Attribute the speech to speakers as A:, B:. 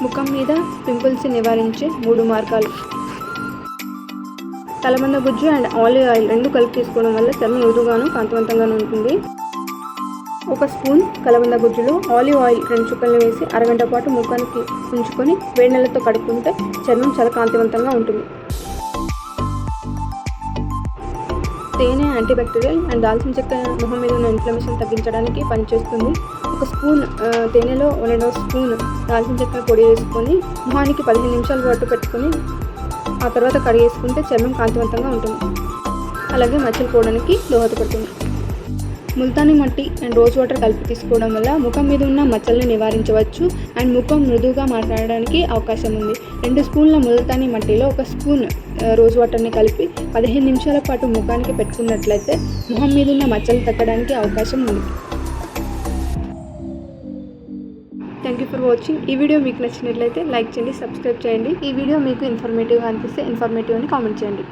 A: ముఖం మీద పింపుల్స్ని నివారించే 3 మార్గాలు. కలబంద గుజ్జు అండ్ ఆలివ్ ఆయిల్ రెండు కలిపి తీసుకోవడం వల్ల చర్మం మృదువుగాను కాంతివంతంగాను ఉంటుంది. 1 స్పూన్ కలబంద గుజ్జులో ఆలివ్ ఆయిల్ 2 చుక్కలను వేసి అరగంట పాటు ముఖానికి ఉంచుకొని వేడి నీళ్ళతో కడుక్కుంటే చర్మం చాలా కాంతివంతంగా ఉంటుంది. తేనె యాంటీబ్యాక్టీరియల్ అండ్ దాల్చిన చెక్క మొహం మీద ఉన్న ఇన్ఫ్లమేషన్ తగ్గించడానికి పనిచేస్తుంది. 1 స్పూన్ తేనెలో 1.5 స్పూన్ దాల్చిన చెక్క పొడి వేసుకొని మొహానికి 15 నిమిషాల పాటు పెట్టుకొని ఆ తర్వాత కడిగేసుకుంటే చర్మం కాంతివంతంగా ఉంటుంది. అలాగే మచ్చలు పోవడానికి దోహదపడుతుంది. ముల్తానీ మట్టి అండ్ రోజ్ వాటర్ కలిపి తీసుకోవడం వల్ల ముఖం మీద ఉన్న మచ్చల్ని నివారించవచ్చు అండ్ ముఖం మృదువుగా మాట్లాడడానికి అవకాశం ఉంది. 2 స్పూన్ల ముల్తానీ మట్టిలో 1 స్పూన్ రోజ్ వాటర్ని కలిపి 15 నిమిషాల పాటు ముఖానికి పెట్టుకున్నట్లయితే ముఖం మీద ఉన్న మచ్చలు తగ్గడానికి అవకాశం ఉంది. Thank you for watching. ఈ వీడియో మీకు నచ్చినట్లయితే లైక్ చేయండి, సబ్స్క్రైబ్ చేయండి. ఈ వీడియో మీకు ఇన్ఫర్మేటివ్గా అనిపిస్తే ఇన్ఫర్మేటివ్ అని కామెంట్ చేయండి.